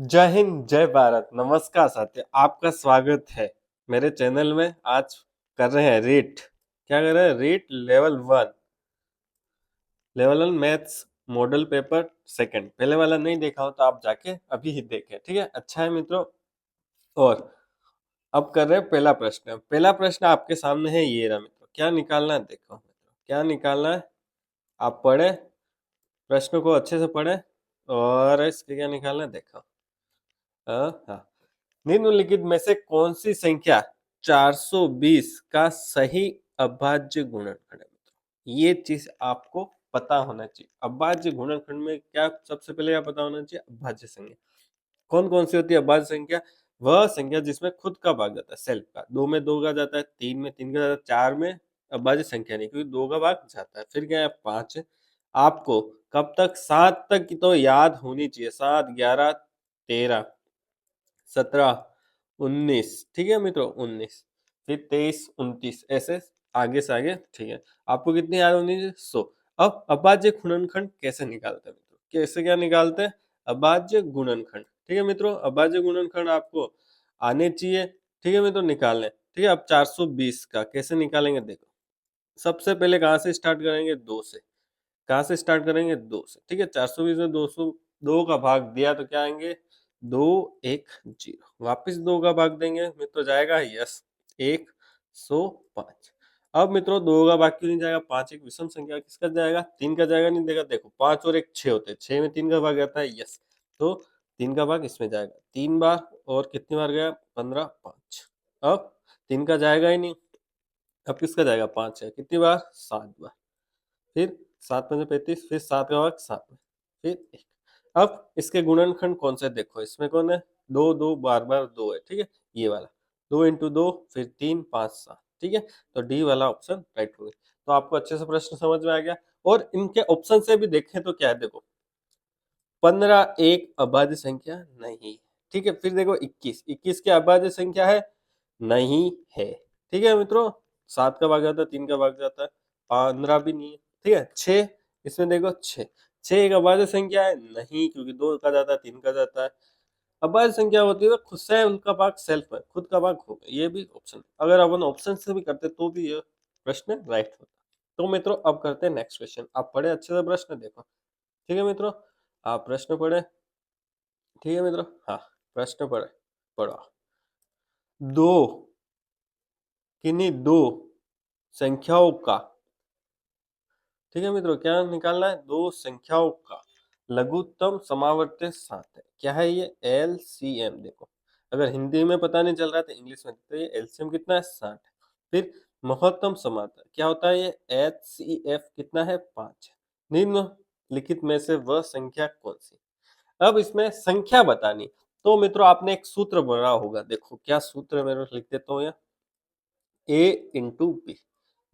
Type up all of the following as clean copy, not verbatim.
जय हिंद, जय भारत। नमस्कार साथियों, आपका स्वागत है मेरे चैनल में। आज कर रहे हैं रीट। क्या कर रहे हैं? REET level one maths model paper second. पहले वाला नहीं देखा हो तो आप जाके अभी ही देखें, ठीक है? अच्छा है मित्रों। और अब कर रहे हैं पहला प्रश्न। पहला प्रश्न आपके सामने है, ये रहा मित्रों। क्या निकालना है? देखो मित्रों, क्या निकालना है। आप पढ़े, प्रश्न को अच्छे से पढ़े और इसके क्या निकालना है देखो। हाँ, निम्नलिखित में से कौन सी संख्या 420 का सही अभाज्य गुणनखंड है? ये चीज आपको पता होना चाहिए। अभाज्य गुणनखंड में क्या सबसे पहले क्या पता होना चाहिए? अभाज्य संख्या कौन कौन सी होती है? अभाज्य संख्या वह संख्या जिसमें खुद का भाग जाता है, सेल्फ का। दो में दो का जाता है, तीन में तीन का जाता है, चार में अभाज्य संख्या नहीं, क्योंकि दो का भाग जाता है। फिर क्या है? पांच है। आपको कब तक? सात तक की तो याद होनी चाहिए। 7, 11, 13, 17, 19, ठीक है मित्रों, 19, फिर 23, 29, ऐसे आगे से आगे, ठीक है। आपको कितनी याद होनी चाहिए? 100। अब अभाज्य गुणनखंड कैसे निकालते हैं मित्रों? कैसे क्या निकालते हैं? अभाज्य गुणनखंड, ठीक है मित्रों। अभाज्य गुणनखंड आपको आने चाहिए, ठीक है मित्रों, निकालने। ठीक है, अब 420 का कैसे निकालेंगे देखो। सबसे पहले कहाँ से स्टार्ट करेंगे? 2 से। कहाँ से स्टार्ट करेंगे? 2 से, ठीक है। 420 में 202 का भाग दिया तो क्या आएंगे? 2, 1, 0। वापिस 2 का भाग देंगे मित्रों, जाएगा यस 105। अब मित्रों 2 का भाग क्यों नहीं जाएगा? 5 एक विषम संख्या, किसका जाएगा? 3 का जाएगा। नहीं देगा, देखो 5 और 1 6 होते हैं, 6 में 3 का भाग आता है, यस। तो 3 का भाग इसमें जाएगा 3 बार। और कितनी बार गया? 15, 5। अब 3 का जाएगा ही नहीं, अब किसका जाएगा? 5 है, कितनी बार? 7 बार। फिर 7 पंजे 35, फिर 7 का भाग 7 में, फिर 1। अब इसके गुणनखंड कौन से देखो, इसमें कौन है? 2 2 बार बार 2 है, ठीक है। ये वाला 2 इंटू 2, फिर 3 5 7, ठीक है। तो डी वाला ऑप्शन राइट हो गया। तो आपको अच्छे से प्रश्न समझ में आ गया। और इनके ऑप्शन से भी देखें तो क्या है देखो, 15 एक अभाज्य संख्या नहीं, ठीक है। फिर देखो 21 के अभाज्य संख्या है? नहीं है, ठीक है मित्रों। 7 का भाग जाता है, 3 का भाग जाता है, 15 भी नहीं है, ठीक है। 6, इसमें देखो 6, 6 एक अभाज्य संख्या है? नहीं, क्योंकि 2 का जाता है, 3 का जाता है। अभाज्य संख्या होती है तो खुद से उनका भाग सेल्फ है, खुद का भाग होगा। ये भी ऑप्शन, अगर अपन ऑप्शन से भी करते तो भी ये प्रश्न राइट होता। तो मित्रों अब करते हैं नेक्स्ट क्वेश्चन। आप पढ़े अच्छे से प्रश्न देखो, ठीक है मित्रों। आप प्रश्न पढ़े, ठीक है मित्रों। हाँ, प्रश्न पढ़े, पढ़ो। दो किन्हीं दो संख्याओं का, ठीक है मित्रों, क्या निकालना है? दो संख्याओं का लघुत्तम समावर्ती 7 है। क्या है ये? LCM। देखो, अगर हिंदी में पता नहीं चल रहा तो इंग्लिश में तो ये LCM कितना है? 60 है। फिर महत्तम समांतर क्या होता है? ये HCF कितना है? 5 है। निम्नलिखित में से वह संख्या कौन सी? अब इसमें संख्या बतानी, तो मित्रों आपने एक सूत्र बना होगा। देखो क्या सूत्र है, मेरे लिख देता हूँ। A इंटू बी,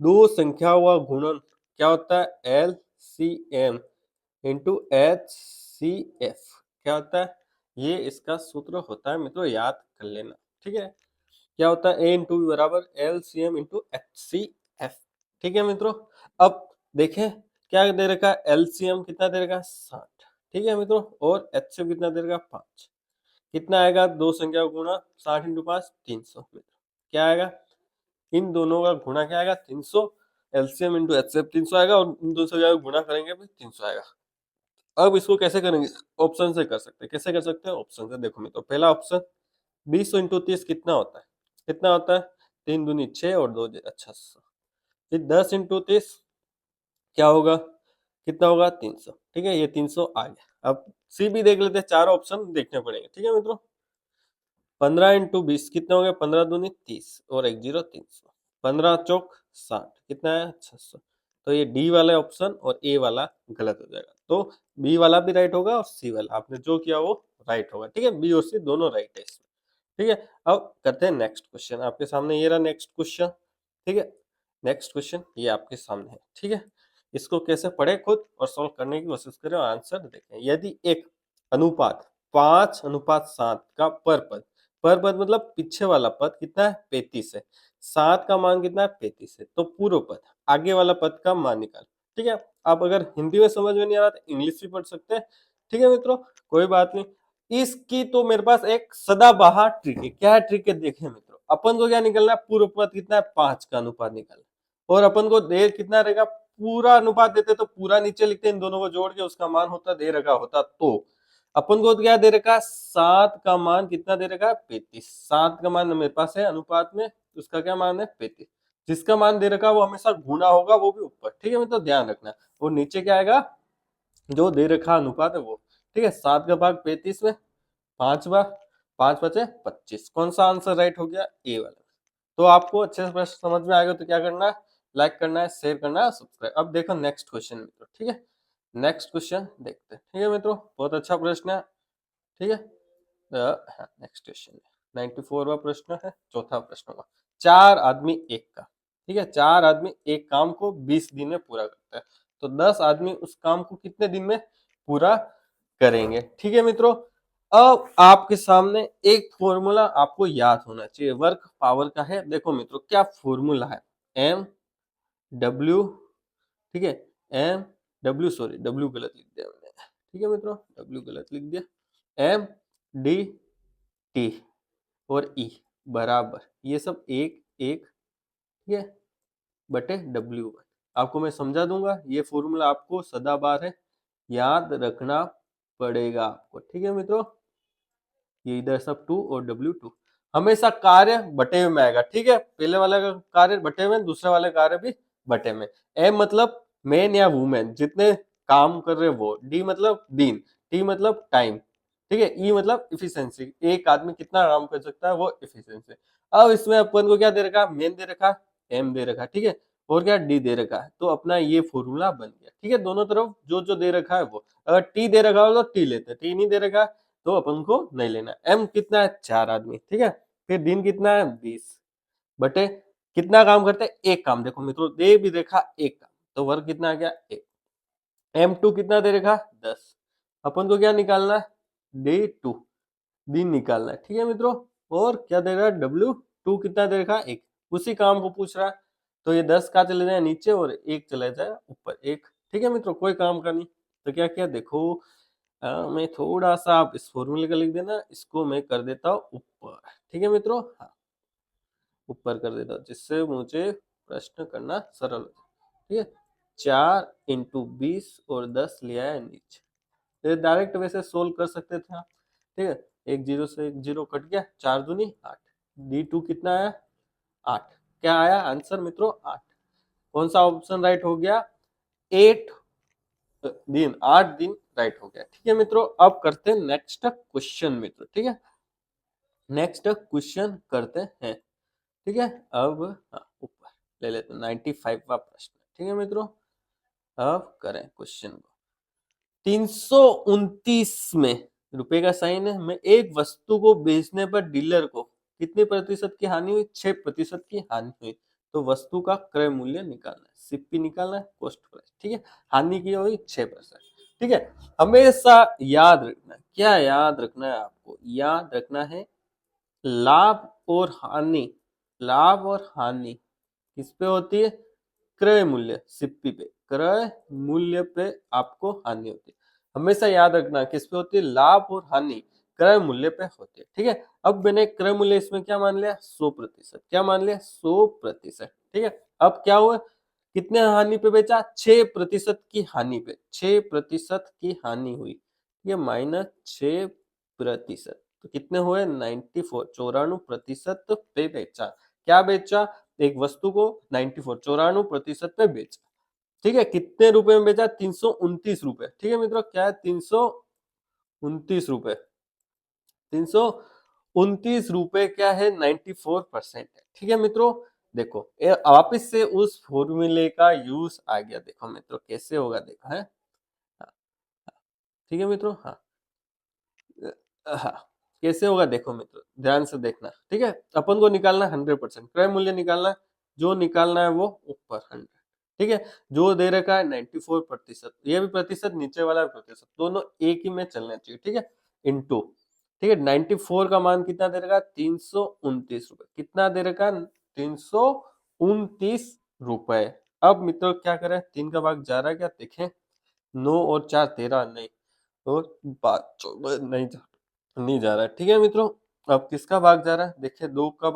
दो संख्याओं का गुणन क्या होता है? LCM इंटू HCF क्या होता है? ये इसका सूत्र होता है मित्रों, याद कर लेना, ठीक है। क्या होता है? A इंटू बी बराबर LCM इंटू HCF, ठीक है मित्रों। अब देखें क्या दे रखा है? LCM कितना दे रखा है? 60, ठीक है मित्रों। और HCF कितना दे रखा है? 5। कितना आएगा? दो संख्या का गुणा, 60 इंटू 5 300 मित्रों। क्या आएगा? इन दोनों का गुणा क्या आएगा? 300। एलसीएम इंटू एचसीएफ 300 आएगा, और इन दोनों का गुणा करेंगे फिर 300 आएगा। अब इसको कैसे करेंगे? ऑप्शन से कर सकते हैं। कैसे कर सकते हैं? ऑप्शन से। देखो मित्रों, पहला ऑप्शन 20 इंटू 30 कितना होता है? कितना होता है? 3 दूनी 6 और 2 अच्छा 600। फिर 10 इंटू 30 क्या होगा? कितना होगा? 300, ठीक है। ये 300 आ गया। अब सी भी देख लेते हैं, चार ऑप्शन देखने पड़ेंगे, ठीक है मित्रों। 15 इंटू 20 कितना हो गया? 15 दूनी 30 और एक जीरो 300, 15 चौक 60, कितना है? 600। तो ये डी वाला ऑप्शन और ए वाला गलत हो जाएगा। तो बी वाला भी राइट होगा और सी वाला आपने जो किया वो राइट होगा, ठीक है। बी और सी दोनों राइट है इसमें, ठीक है। अब करते हैं नेक्स्ट क्वेश्चन। आपके सामने ये रहा नेक्स्ट क्वेश्चन, ठीक है। नेक्स्ट क्वेश्चन ये आपके सामने है, ठीक है। इसको कैसे पढ़े खुद और सॉल्व करने की कोशिश करें और आंसर देखें। यदि एक अनुपात 5:7 का पर पद, पर पद मतलब पीछे वाला पद कितना है? 35 है। 7 का मान कितना है? 35 है। तो पूर्व पद, आगे वाला पद का मान निकाल, ठीक है। आप अगर हिंदी में समझ में नहीं आ रहा तो इंग्लिश भी पढ़ सकते हैं, ठीक है मित्रों, कोई बात नहीं। इसकी तो मेरे पास एक सदाबहार ट्रिक है। क्या है ट्रिक है, देखें मित्रों, अपन को क्या निकलना है, पूर्व पद कितना है 5 का अनुपात निकालना, और अपन को दे कितना रहेगा, पूरा अनुपात देते तो पूरा नीचे लिखते, इन दोनों को जोड़ के उसका मान होता दे रखा होता, तो अपन को क्या दे रखा, 7 का मान कितना दे रखा, 35। 7 का मान मेरे पास है अनुपात में, उसका क्या मान है 35। जिसका मान दे रखा वो हमेशा गुना होगा, वो भी ऊपर, ठीक है मतलब ध्यान रखना, और नीचे क्या आएगा, जो दे रखा अनुपात है वो, ठीक है। 7 का भाग 35 में 5 बार, 5 बचे 25, कौन सा आंसर राइट हो गया, ए वाला। तो आपको अच्छे से प्रश्न समझ में आएगा तो क्या करना है, लाइक करना है, शेयर करना है, सब्सक्राइब। अब देखो नेक्स्ट क्वेश्चन मित्रों, ठीक है, नेक्स्ट क्वेश्चन देखते हैं, ठीक है मित्रों, बहुत अच्छा प्रश्न है, ठीक है। नेक्स्ट क्वेश्चन 94वां प्रश्न है, चौथा प्रश्न होगा, 4 आदमी एक का, ठीक है, 4 आदमी एक काम को 20 दिन में पूरा करते हैं, तो 10 आदमी उस काम को कितने दिन में पूरा करेंगे, ठीक है मित्रों। अब आपके सामने एक फॉर्मूला आपको याद होना चाहिए, वर्क पावर का है। देखो मित्रों क्या फॉर्मूला है, एम डब्ल्यू, ठीक है, एम डब्ल्यू, सॉरी डब्ल्यू गलत लिख दिया मैंने, ठीक है मित्रों, डब्ल्यू गलत लिख दिया, एम डी टी और ई बराबर, ये सब एक एक, ठीक है, बटे डब्ल्यू। आपको मैं समझा दूंगा, ये फॉर्मूला आपको सदाबहार है, याद रखना पड़ेगा आपको, ठीक है मित्रों। ये इधर सब 2 और W2 हमेशा कार्य बटे में आएगा, ठीक है, पहले वाला का कार्य बटे में, दूसरे वाले कार्य भी बटे में। एम मतलब मैन या वुमेन, जितने काम कर रहे वो, डी मतलब दिन, टी मतलब टाइम, ठीक है, ई मतलब इफिशिएंसी, एक आदमी कितना काम कर सकता है वो इफिशिएंसी। अब इसमें अपन को क्या दे रखा, मेन दे रखा, एम दे रखा, ठीक है, और क्या डी दे रखा है, तो अपना ये फॉर्मूला बन गया, ठीक है। दोनों तरफ जो जो दे रखा है वो, अगर टी दे रखा हो तो टी लेते, टी नहीं दे रखा तो अपन को नहीं लेना। एम कितना है, 4 आदमी, ठीक है, फिर दिन कितना है 20, बटे कितना काम करते हैं, एक काम। देखो मित्रों दे भी देखा एक काम, तो वर्ग कितना आ गया एक। M2 कितना दे रखा 10, अपन को क्या निकालना है, D2 दिन निकालना है, ठीक है मित्रों। और क्या दे रहा है, W2 कितना दे रखा एक, उसी काम को पूछ रहा है, तो ये 10 का चले जाए नीचे और एक चला जाए ऊपर, एक, ठीक है मित्रों, कोई काम का नहीं। तो क्या किया देखो, मैं थोड़ा सा, आप इस फॉर्मूले का लिख देना, इसको मैं कर देता हूँ ऊपर, ठीक है मित्रों, हाँ ऊपर कर देता हूँ, जिससे मुझे प्रश्न करना सरल हो जाए, ठीक है। 4 इंटू 20 और 10 लिया है नीचे, तो डायरेक्ट वैसे सोल्व कर सकते थे आप, ठीक है, एक जीरो से एक जीरो कट गया, 4 दूनी 8, D2 कितना आया 8, क्या आया आंसर मित्रों 8। कौन सा ऑप्शन राइट हो गया, 8 दिन, 8 दिन राइट हो गया, ठीक है मित्रों। अब करते हैं नेक्स्ट क्वेश्चन मित्रों, ठीक है, नेक्स्ट क्वेश्चन करते हैं, ठीक है। अब ऊपर ले लेते हैं 95वां प्रश्न, ठीक है मित्रों। अब करें क्वेश्चन को, 329 में रुपए का साइन है, मैं एक वस्तु को बेचने पर डीलर को कितने प्रतिशत की हानि हुई, 6% की हानि हुई, तो वस्तु का क्रय मूल्य निकालना है, सीपी निकालना है, कॉस्ट प्राइस, ठीक है, हानि की हुई 6%, ठीक है। हमेशा याद रखना, क्या याद रखना है आपको, याद रखना है लाभ और हानि, लाभ और हानि किस पे होती है, क्रय मूल्य सीपी पे, क्रय मूल्य पे आपको हानि होती है। हमेशा याद रखना किस पे होती है, लाभ और हानि क्रय मूल्य पे होती है, ठीक है। अब मैंने क्रय मूल्य इसमें क्या मान लिया 100%, क्या मान लिया 100%, ठीक है। अब क्या हुआ, कितने हानि पे बेचा, 6% की हानि पे, 6% की हानि हुई, ठीक है, -6%, तो कितने हुए 94, 94% पे बेचा, क्या बेचा, एक वस्तु को 94, 94% पे बेचा, ठीक है। कितने रुपए में बेचा, 329 रुपए, ठीक है मित्रों, क्या है 329 रुपए, 329 रुपए क्या है 94% है, ठीक है मित्रों। देखो वापिस से उस फॉर्मूले का यूज आ गया, देखो मित्रों कैसे होगा, देखो है, हाँ, ठीक है मित्रों, हाँ हाँ कैसे होगा देखो मित्रों, ध्यान से देखना, ठीक है। अपन को निकालना 100%, क्रय मूल्य निकालना, जो निकालना है वो ऊपर 100, ठीक है, जो दे रखा है 94%, ये भी प्रतिशत, नीचे वाला भी प्रतिशत, दोनों एक ही में चलना चाहिए, ठीक है, इनटू, ठीक है, 94 का मान कितना दे रखा है 329 रुपए, कितना दे रखा है 329 रुपए। अब मित्रों क्या करें, 3 का भाग जा रहा है क्या देखें, 9 और 4 13, नहीं, और 5 14 नहीं जा, नहीं जा रहा है। ठीक है मित्रों, अब किसका भाग जा रहा है? देखिए 2 का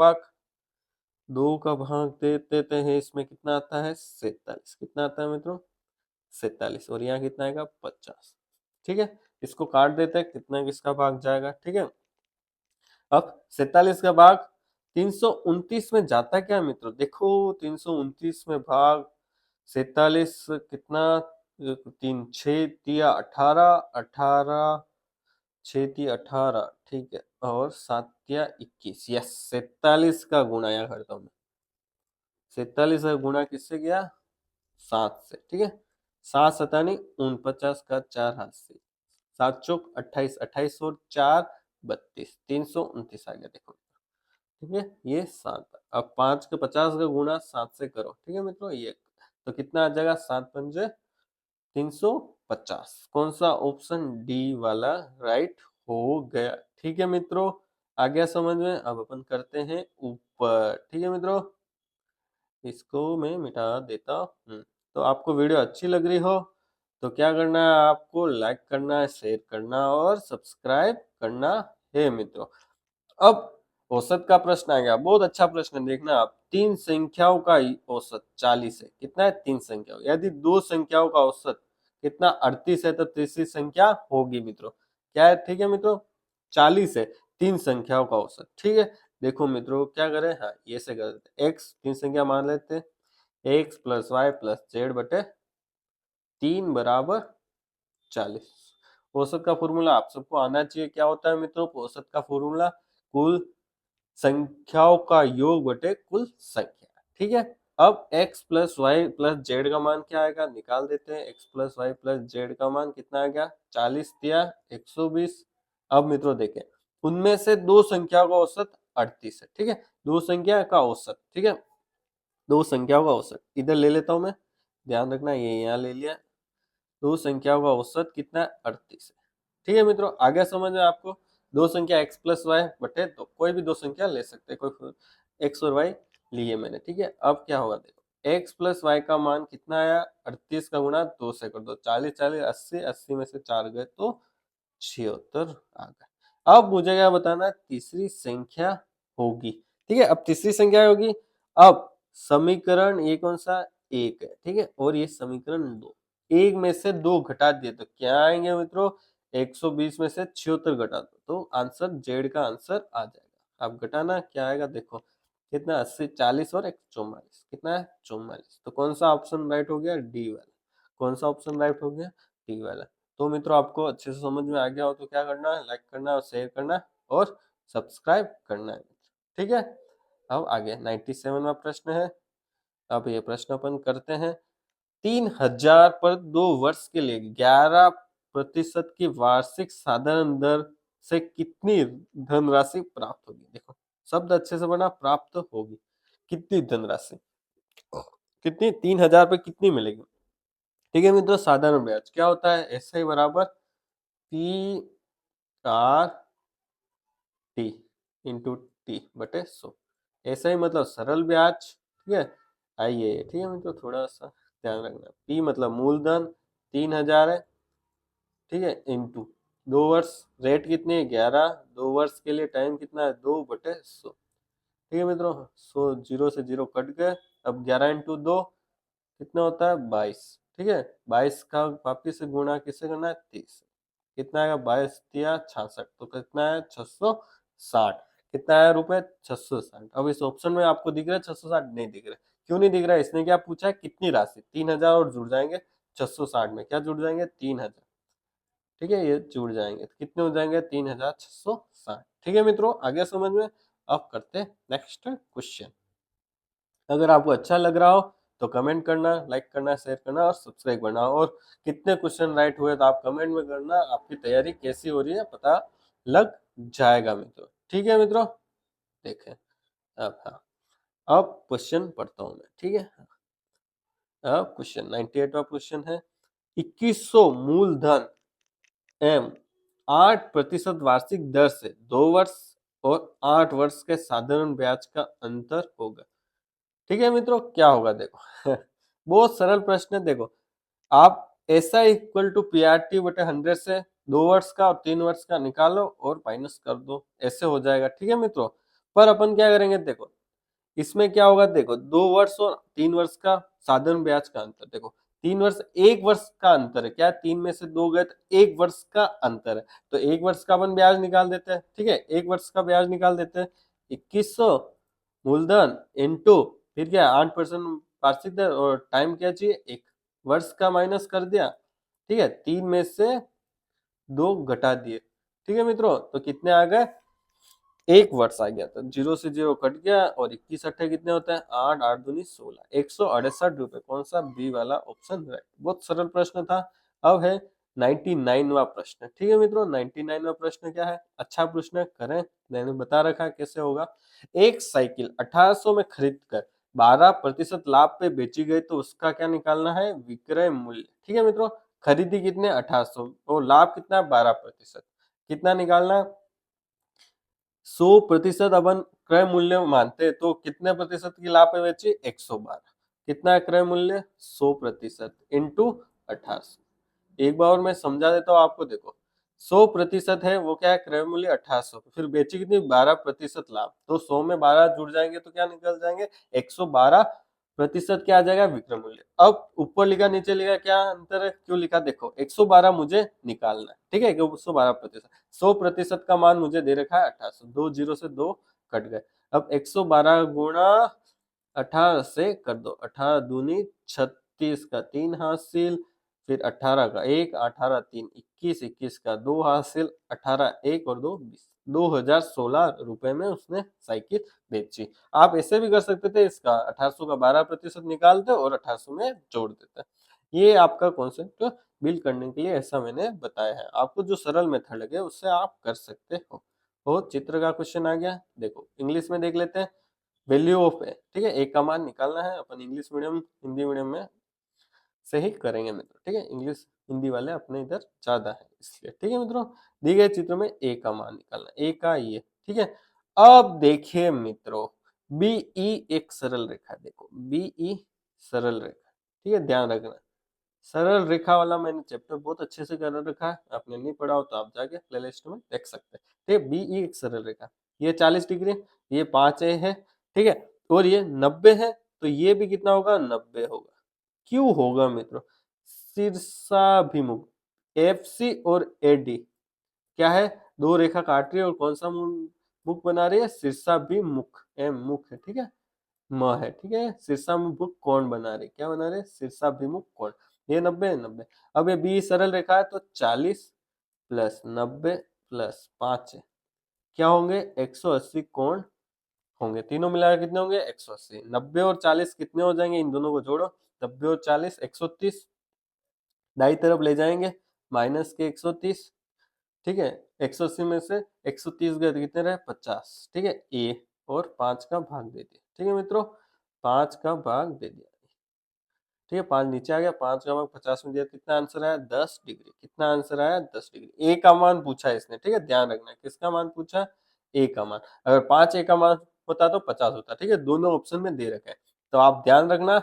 भाग दे देते हैं, इसमें कितना आता है 47। कितना आता है मित्रों? 47। और यहाँ कितना आएगा 50। ठीक है, इसको काट देते हैं, कितना किसका भाग जाएगा। ठीक है, अब 47 का भाग 329 में जाता क्या मित्रों? देखो 329 में भाग 47 कितना, 3 6 तिया 18, 18 6 तिया 18, ठीक है, और 7 तिया 21। यस, 47 का गुणा यहाँ करता हूँ मैं। 47 का गुणा किससे किया? 7 से। ठीक है, 7 सतानी 49 का 4 हाथ से, 7 चौक 28, 28 और 4 32, 329 आ गया। देखो ठीक है, ये 7। अब 5 के 50 का गुणा 7 से करो। ठीक है मित्रों, ये तो कितना आ जाएगा? 7 पंजे 350। कौन सा? ऑप्शन डी वाला राइट हो गया। ठीक है मित्रों, आ गया समझ में? अब अपन करते हैं ऊपर। ठीक है मित्रों, इसको मैं मिटा देता हूँ। तो आपको वीडियो अच्छी लग रही हो तो क्या करना है? आपको लाइक करना है, शेयर करना और सब्सक्राइब करना है मित्रों। अब औसत का प्रश्न आ गया, बहुत अच्छा प्रश्न है, देखना आप। 3 संख्याओं का औसत 40 है। कितना है? 3 संख्याओं, यदि 2 संख्याओं का औसत कितना 38 है तो तीसरी संख्या होगी मित्रों क्या है? ठीक है मित्रों, 40 है 3 संख्याओं का औसत। ठीक है, देखो मित्रों क्या करें, हाँ ये से कर देते, एक्स 3 संख्या मान लेते हैं, x plus y plus z बटे 3 बराबर 40। औसत का फॉर्मूला आप सबको आना चाहिए। क्या होता है मित्रों औसत का फॉर्मूला? कुल संख्याओं का योग बटे कुल संख्या। ठीक है, अब x plus y plus z का मान क्या आएगा? निकाल देते हैं। x plus y plus z का मान कितना आ गया? 40 तिया 120। अब मित्रों देखें, उनमें से 2 संख्याओं का औसत 38 है। ठीक है, 2 संख्या का औसत। ठीक है, 2 संख्याओं का औसत इधर ले लेता हूं मैं, ध्यान रखना, ये यहाँ ले लिया। 2 संख्याओं का औसत कितना है? 38 है। ठीक है मित्रों, आ गया समझ में आपको? 2 संख्या एक्स प्लस वाई बटे तो कोई भी 2 संख्या ले सकते हैं, कोई एक्स और वाई लिए मैंने। ठीक है, अब क्या होगा देखो, एक्स प्लस वाई का मान कितना आया? 38 का गुणा 2 से कर दो, 40 40 80, 80 में से 4 गए तो 76 आ गए। अब मुझे क्या बताना है? तीसरी संख्या होगी। ठीक है, अब तीसरी संख्या होगी। अब समीकरण ये कौन सा? एक है। ठीक है, और ये समीकरण 2। एक में से 2 घटा दिए तो क्या आएंगे मित्रों? 120 में से 76 घटा दो तो आंसर जेड का आंसर आ जाएगा। अब घटाना क्या आएगा देखो, कितना? 80 40 और 144, कितना है? 44। तो कौन सा ऑप्शन राइट हो गया? डी वाला। कौन सा ऑप्शन राइट हो गया? डी वाला। तो मित्रों आपको अच्छे से समझ में आ गया हो तो क्या करना है? लाइक करना और शेयर करना और सब्सक्राइब करना है। ठीक है, अब आगे 97वां प्रश्न है। अब ये प्रश्न अपन करते हैं। 3000 पर 2 वर्ष के लिए 11% की वार्षिक साधारण दर से कितनी धनराशि प्राप्त होगी? देखो शब्द अच्छे से बना, प्राप्त होगी। कितनी धनराशि? कितनी? 3000 पे कितनी मिलेगी? ठीक है मित्रों, साधारण ब्याज क्या होता है? एस आई बराबर P R T into T बटे 100। ऐसा ही मतलब सरल ब्याज। ठीक है, आइए ठीक है मित्रों, थोड़ा सा ध्यान रखना। पी मतलब मूलधन 3000 है। ठीक है, इंटू 2 वर्ष, रेट कितनी है? 11। 2 वर्ष के लिए टाइम कितना है? 2/100। ठीक है मित्रों, 100 जीरो से जीरो कट गए। अब 11 इंटू 2 कितना होता है? 22। ठीक है, 22 का वापिस से गुणा किससे करना है? 30। कितना आएगा? 22 तिया 66, तो कितना है? 660। कितना है रुपए? 660। अब इस ऑप्शन में आपको दिख रहा है 660? नहीं दिख रहा है। क्यों नहीं दिख रहा है? इसने क्या पूछा है? कितनी राशि? 3000 और जुड़ जाएंगे 660 में। क्या जुड़ जाएंगे? 3000। ठीक है, ये जुड़ जाएंगे तो कितने हो जाएंगे? 3660। ठीक है मित्रों, आगे समझ में? अब करते हैं नेक्स्ट क्वेश्चन। अगर आपको अच्छा लग रहा हो तो कमेंट करना, लाइक करना, शेयर करना और सब्सक्राइब करना। और कितने क्वेश्चन राइट हुए तो आप कमेंट में करना। आपकी तैयारी कैसी हो रही है पता लग जाएगा मित्रों। ठीक है मित्रों, देखें अब, हाँ अब क्वेश्चन पढ़ता हूँ मैं। ठीक है, अब क्वेश्चन 98वां क्वेश्चन है। 2100 मूलधन एम 8% वार्षिक दर से 2 वर्ष और 8 वर्ष के साधारण ब्याज का अंतर होगा। ठीक है मित्रों, क्या होगा देखो बहुत सरल प्रश्न है। देखो आप S I equal to P R T बटे 100 से 2 वर्ष का और 3 वर्ष का निकालो और माइनस कर दो, ऐसे हो जाएगा। ठीक है मित्रों, पर अपन क्या करेंगे, देखो इसमें क्या होगा, देखो 2 वर्ष और 3 वर्ष का साधारण ब्याज का अंतर, देखो 3 वर्ष 1 वर्ष का अंतर है, क्या 3 में से 2 गए तो 1 वर्ष का अंतर है, तो 1 वर्ष का अपन ब्याज निकाल देते हैं। ठीक है, 1 वर्ष का ब्याज निकाल देते हैं, 2100 मूलधन इंटू फिर क्या 8% वार्षिक दर और टाइम क्या चाहिए, 1 वर्ष का माइनस कर दिया। ठीक है, 3 में से 2 घटा दिए। ठीक है मित्रों, तो कितने आ गए, 1 वर्ष आ गया, तो 0 से 0 कट गया और 21 अट्ठे कितने होता है, 8 8 दूनी 16, 168 रुपए। कौन सा, बी वाला ऑप्शन राइट। बहुत सरल प्रश्न था। अब है 99वां प्रश्न। ठीक है मित्रों, 99वां प्रश्न क्या है, अच्छा प्रश्न करें, मैंने बता रखा है कैसे होगा। एक साइकिल 1800 में खरीद कर 12% लाभ पे बेची गई तो उसका क्या निकालना है, विक्रय मूल्य। ठीक है मित्रों, खरीदी कितने 1800 और लाभ कितना 12%, कितना निकालना है, 100% अपन क्रय मूल्य मानते हैं, तो कितने प्रतिशत की लाभ पे बेची, 112। कितना है क्रय मूल्य, 100% इंटू 1800। एक बार और मैं समझा देता हूँ आपको, देखो 100% है वो क्या है, क्रय मूल्य 1800, फिर बेची कितनी 12% लाभ, तो 100 में 12 जुड़ जाएंगे तो क्या निकल जाएंगे, 112% क्या आ जाएगा, विक्रय मूल्य। अब ऊपर लिखा नीचे लिखा क्या अंतर है, क्यों लिखा, देखो 112 मुझे निकालना है। ठीक है, 112%, 100% का मान मुझे दे रखा है 1800, 2 0 से 2 कट गए। अब 112 गुणा 18 से कर दो, 18 दूनी 36 का 3 हासिल, फिर 18 का 1, 18 3 21, 21 का 2 हासिल, 18 1 और 2 20, 2016 रुपए में उसने साइकिल बेची। आप ऐसे भी कर सकते थे, इसका 1800 का 12% निकालते और 1800 में जोड़ देते। ये आपका कॉन्सेप्ट बिल करने के लिए ऐसा मैंने बताया है, आपको जो सरल मेथड लगे उससे आप कर सकते हो। तो चित्र का क्वेश्चन आ गया, देखो इंग्लिश में देख लेते हैं। वैल्यू ऑफ ए, ठीक है, एक का मान निकालना है, अपन इंग्लिश मीडियम हिंदी मीडियम में से ही करेंगे मित्रों। ठीक है, इंग्लिश हिंदी वाले अपने इधर ज्यादा है इसलिए। ठीक है मित्रों, दी गए चित्र में ए का मान निकालना, ए का ये। ठीक है, अब देखिए मित्रों, बीई एक सरल रेखा, देखो बीई सरल रेखा। ठीक है, ध्यान रखना, सरल रेखा वाला मैंने चैप्टर बहुत अच्छे से कर रखा है, आपने नहीं पढ़ा हो तो आप जाके प्लेलिस्ट में देख सकते हैं। ठीक है, बीई एक सरल रेखा, ये 40 डिग्री, ये 5 ए है। ठीक है, और ये 90 है, तो ये भी कितना होगा, 90 होगा। क्यों होगा मित्रों, शीर्षाभिमुख, एफ सी और एडी क्या है, दो रेखा काट रही है और कौन सा मुख बना रही है, शीर्षाभिमुख, एम मुख है। ठीक है, म है। ठीक है, शीर्षाभिमुख कोण बना रहे, क्या बना रहे, शीर्षाभिमुख कोण। ये 90 90। अब ये बी सरल रेखा है, तो 40 प्लस 90 प्लस 5 क्या होंगे, 180 कोण होंगे। तीनों मिलाकर कितने होंगे, 180। 90 और 40 कितने हो जाएंगे, इन दोनों को जोड़ो, 90 और 40 130, दाई तरफ ले जाएंगे माइनस के 130। ठीक है, 180 में से 130 गए तो कितने रहे, 50। ठीक है, ए और 5 का भाग दे दिया। ठीक है मित्रों, 5 का भाग दे दिया। ठीक है, 5 नीचे आ गया, 5 का भाग 50 में दिया, कितना आंसर आया, 10 डिग्री। कितना आंसर आया, 10 डिग्री। ए का मान पूछा है इसने। ठीक है, ध्यान रखना, किसका मान पूछा, ए का मान। अगर 5 ए का मान होता तो 50 होता। ठीक है, दोनों ऑप्शन में दे रखे हैं, तो आप ध्यान रखना,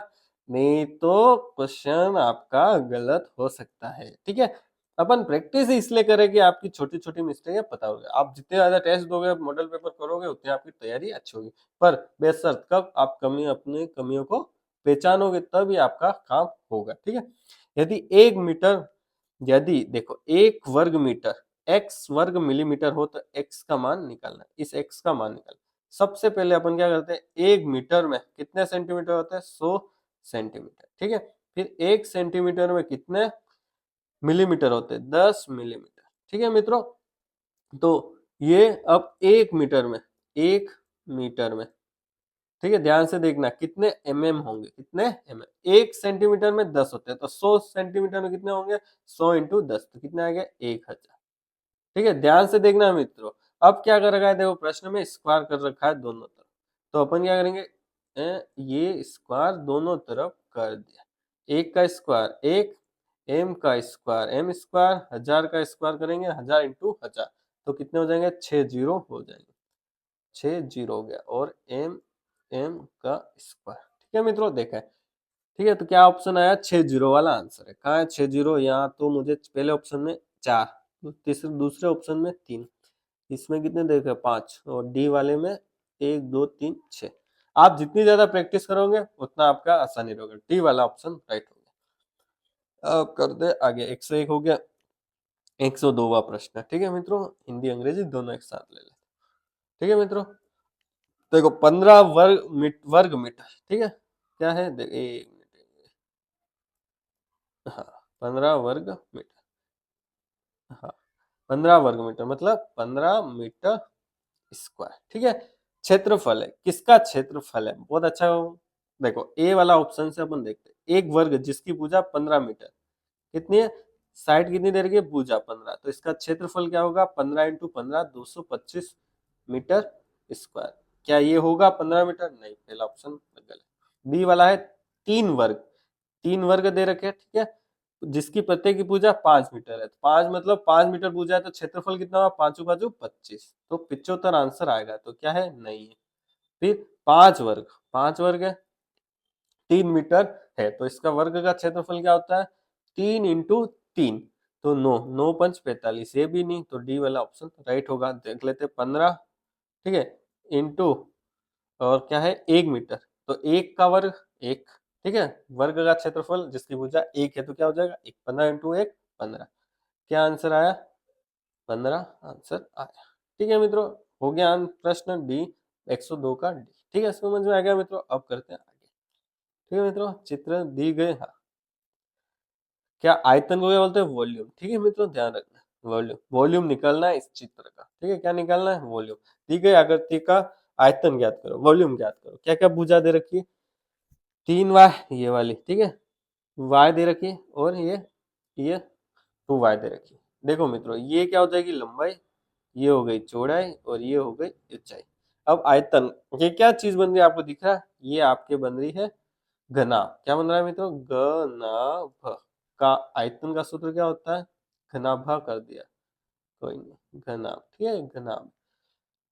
नहीं तो क्वेश्चन आपका गलत हो सकता है। ठीक है, अपन प्रैक्टिस इसलिए करें कि आपकी छोटी छोटी मिस्टेक पता होगी। आप जितने ज्यादा टेस्ट दोगे, मॉडल पेपर करोगे, उतनी आपकी तैयारी अच्छी होगी। पर बेशर्त कब आप अपने कमियों को पहचानोगे तभी आपका काम होगा। ठीक है, यदि 1 मीटर, यदि देखो 1 वर्ग मीटर x वर्ग मिलीमीटर हो तो x का मान निकालना, इस x का मान निकालना। सबसे पहले अपन क्या करते हैं, 1 मीटर में कितने सेंटीमीटर होते हैं, 100 सेंटीमीटर। ठीक है, फिर 1 सेंटीमीटर में कितने मिलीमीटर होते हैं, 10 मिलीमीटर। ठीक है मित्रों, तो ये अब 1 मीटर में, 1 मीटर में, ठीक है, ध्यान से देखना कितने होंगे, कितने 1 सेंटीमीटर में 10 होते हैं, तो 100 सेंटीमीटर में कितने होंगे, 100 इंटू 10, तो कितने आ गए, 1000। ठीक है, ध्यान से देखना मित्रों। अब क्या कर रखा है, देखो प्रश्न में स्क्वायर कर रखा है दोनों तरफ, तो अपन क्या करेंगे, ये स्क्वायर दोनों तरफ कर दिया। 1 का स्क्वायर 1, m का स्क्वायर m स्क्वायर, 1000 का स्क्वायर करेंगे 1000 इंटू 1000, तो कितने हो जाएंगे, 6 जीरो हो जाएंगे, 6 जीरो हो गया, और m का स्क्वायर। ठीक है मित्रों, देखा है। ठीक है, तो क्या ऑप्शन आया, 6 जीरो वाला आंसर है। कहाँ है 6 जीरो, यहाँ तो मुझे पहले ऑप्शन में 4 तो तीसरे दूसरे ऑप्शन में 3, इसमें कितने देखे 5, और डी वाले में 1 2 3 6। आप जितनी ज्यादा प्रैक्टिस करोगे उतना आपका आसानी रहेगा। डी वाला ऑप्शन राइट हो गया। अब करते आगे। 101 हो गया। 102वां प्रश्न, ठीक है मित्रों, हिंदी अंग्रेजी दोनों एक साथ ले ले। ठीक है मित्रों, देखो 15 वर्ग मीटर, ठीक है, क्या है देख, एक मिनट, हाँ 15 वर्ग मीटर, हाँ 15 वर्ग मीटर मतलब 15 मीटर स्क्वायर, ठीक है। क्षेत्रफल है, किसका क्षेत्रफल है, बहुत अच्छा हो। देखो ए वाला ऑप्शन से अपन देखते हैं, एक वर्ग जिसकी भुजा 15 मीटर, कितनी है, साइड कितनी दे रही है, भुजा 15, तो इसका क्षेत्रफल क्या होगा, 15 इंटू 15 225 मीटर स्क्वायर। क्या ये होगा 15 मीटर, नहीं, पहला ऑप्शन गलत। बी वाला है 3 वर्ग, 3 वर्ग दे रखे हैं, ठीक है, जिसकी प्रत्येक की भुजा 5 मीटर है, तो 5 मतलब 5 मीटर भुजा है, तो क्षेत्रफल कितना हुआ, पांचों बाजू 25, तो 75 आंसर आएगा, तो क्या है, नहीं है। फिर 5 वर्ग, 5 वर्ग है, 3 मीटर है, तो इसका वर्ग का क्षेत्रफल क्या होता है, 3 इंटू 3, तो 9, 9 5 45, ये भी नहीं, तो डी वाला ऑप्शन राइट होगा। देख लेते 15, ठीक है, इंटू, और क्या है 1 मीटर, तो 1 का वर्ग 1, ठीक है, वर्ग का क्षेत्रफल जिसकी भुजा 1 है, तो क्या हो जाएगा 1, 15 इंटू 1 15, क्या आंसर आया, 15 आंसर आया। ठीक है मित्रों, हो गया प्रश्न डी, 102 का डी। ठीक है, समझ में आ गया मित्रों, अब करते हैं आगे। ठीक है मित्रों, चित्र दी गए, हाँ, क्या आयतन को क्या बोलते हैं, वॉल्यूम। ठीक है मित्रों, ध्यान रखना, वॉल्यूम, वॉल्यूम निकालना है इस चित्र का, ठीक है, क्या निकालना है, वॉल्यूम। दी गई आकृति का आयतन ज्ञात करो, वॉल्यूम ज्ञात करो। क्या क्या भुजा दे रखी है, 3 y, ये वाली, ठीक है, y दे रखी है, और ये 2y दे रखी है। देखो मित्रों, ये क्या हो जाएगी, लंबाई, ये हो गई चौड़ाई, और ये हो गई ऊंचाई। अब आयतन, ये क्या चीज बन रही है आपको दिख रहा है, ये आपके बन रही है घनाभ। क्या बन रहा है मित्रों, घनाभ का आयतन का सूत्र क्या होता है, घनाभा कर दिया, कोई नहीं, घनाभ, ठीक है, घनाभ,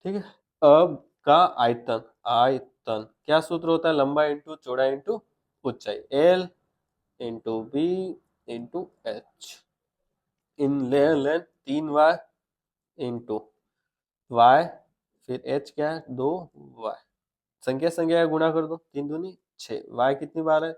ठीक है। अब का आयतन, आयतन क्या सूत्र होता है, लंबाई इंटू चौड़ाई इंटू ऊंचाई, L into B into H, in length 3y into y, फिर h क्या है, 2y, संख्या संख्या का गुणा कर दो, 3 दूनी 6, y कितनी बार है,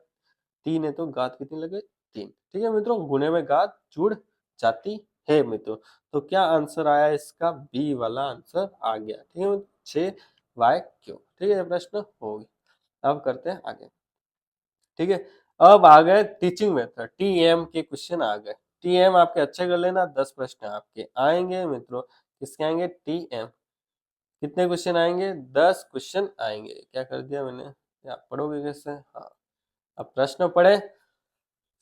3 है, तो घात कितनी लगे, 3। ठीक है मित्रों, गुणे में घात जुड़ जाती है मित्रों, तो क्या आंसर आया इसका, बी वाला आंसर आ गया। ठीक है, 6y क्यों। ठीक है, प्रश्न हो गया। अब करते हैं आगे। ठीक है, अब आ गए टीचिंग मेथड, टीएम के क्वेश्चन आ गए। टीएम आपके अच्छे कर लेना, 10 प्रश्न आपके आएंगे मित्रों, किसके आएंगे, टीएम। कितने क्वेश्चन आएंगे, 10 क्वेश्चन आएंगे। क्या कर दिया मैंने, आप पढ़ोगे कैसे, हाँ, अब प्रश्न पढ़े।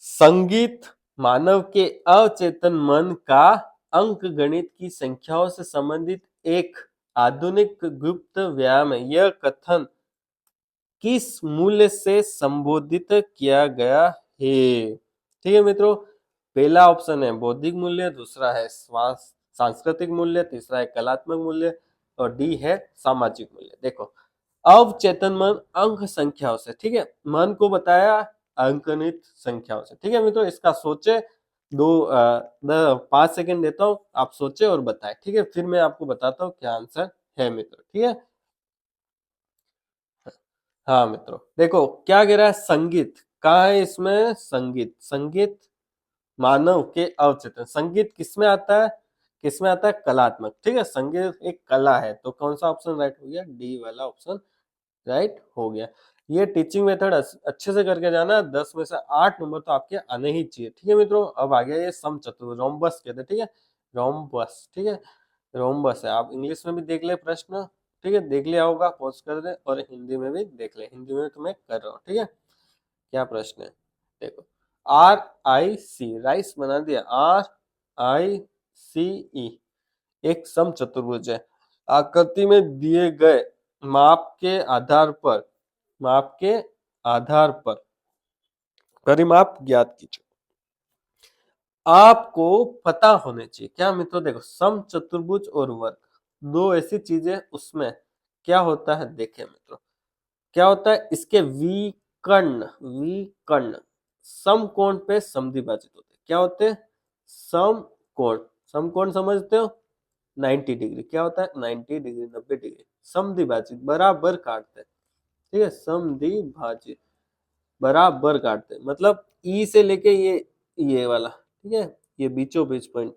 संगीत मानव के अचेतन मन का अंक गणित की संख्याओं से संबंधित एक आधुनिक गुप्त व्यायाम है। यह कथन किस मूल्य से संबोधित किया गया है। ठीक है मित्रों, पहला ऑप्शन है बौद्धिक मूल्य, दूसरा है सांस्कृतिक मूल्य, तीसरा है कलात्मक मूल्य, और डी है सामाजिक मूल्य। देखो, अवचेतन मन अंक संख्याओं से, ठीक है, मन को बताया अंकनित संख्याओं से। ठीक है मित्रों, इसका सोचे, 5 सेकंड देता हूं, आप सोचे और बताएं। ठीक है, फिर मैं आपको बताता हूँ क्या आंसर है मित्रों। ठीक है, हाँ मित्रों, देखो क्या कह रहा है, संगीत कहाँ है, इसमें संगीत, संगीत मानव के अवचेतन, संगीत किसमें आता है, किसमें आता है, कलात्मक। ठीक है, संगीत एक कला है, तो कौन सा ऑप्शन राइट हो गया, डी वाला ऑप्शन राइट हो गया। ये टीचिंग मेथड अच्छे से करके जाना, 10 में से 8 नंबर तो आपके आने ही चाहिए। ठीक है मित्रों, अब आ गया ये समचतुर्भुज, रोम्बस कहते हैं, ठीक है, रोम्बस, ठीक है, रोम्बस है। आप इंग्लिश में भी देख ले प्रश्न, ठीक है, देख लिया होगा, पॉज कर दे, और हिंदी में भी देख ले, हिंदी में तो मैं कर रहा हूँ। ठीक है, क्या प्रश्न है, देखो, RIC, राइस बना दिया, RICE एक समचतुर्भुज है। आकृति में दिए गए माप के आधार पर, माप के आधार पर परिमाप ज्ञात कीजिए। आपको पता होने चाहिए क्या मित्रों, देखो समचतुर्भुज और वर्ग, दो ऐसी चीजें, उसमें क्या होता है, देखें मित्रों, क्या होता है, इसके विकर्ण, विकर्ण समकोण पे समद्विभाजित होते हैं। क्या होते हैं, समकोण समकोण समझते हो? 90 डिग्री क्या होता है? 90 डिग्री, 90 डिग्री समद्विभाजित बराबर काटते हैं, ठीक है, समद्विभाजित बराबर काटते हैं, मतलब ई से लेके ये वाला, ठीक है, ये बीचों बीच पॉइंट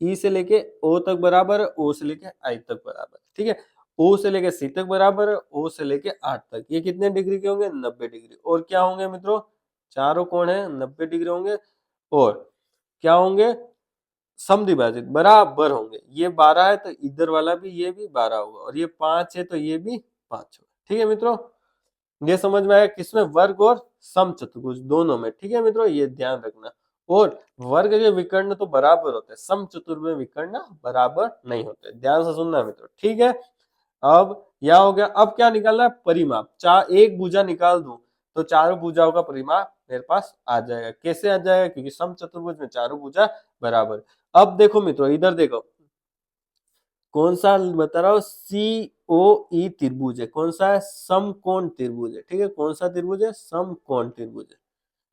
ई से लेके ओ तक बराबर है, ओ से लेके आई तक बराबर, ठीक है, ओ से लेके सी तक बराबर है, ओ से लेके आठ तक, ये कितने डिग्री के होंगे? 90 डिग्री। और क्या होंगे मित्रों? चारों कोण है 90 डिग्री होंगे, और क्या होंगे? समद्विभाजित बराबर होंगे। ये 12 है तो इधर वाला भी ये भी 12 होगा, और ये 5 है तो ये भी 5 होगा, ठीक है मित्रों। ये समझ में आया किसमें? वर्ग और समचतुर्भुज दोनों में, ठीक है मित्रों, ये ध्यान रखना। और वर्ग के विकर्ण तो बराबर होते हैं, समचतुर्भुज में विकर्ण बराबर नहीं होते, ध्यान से सुनना मित्रों, ठीक है। अब यह हो गया। अब क्या निकालना है? परिमाप। एक भुजा निकाल दूं तो चारों भुजाओं का परिमाप मेरे पास आ जाएगा। कैसे आ जाएगा? क्योंकि समचतुर्भुज में चारों भुजा बराबर। अब देखो मित्रों, इधर देखो, कौन सा बता रहा हूँ? COE त्रिभुज है। कौन सा है? समकोण त्रिभुज है, ठीक है। कौन सा त्रिभुज है? समकोण त्रिभुज है,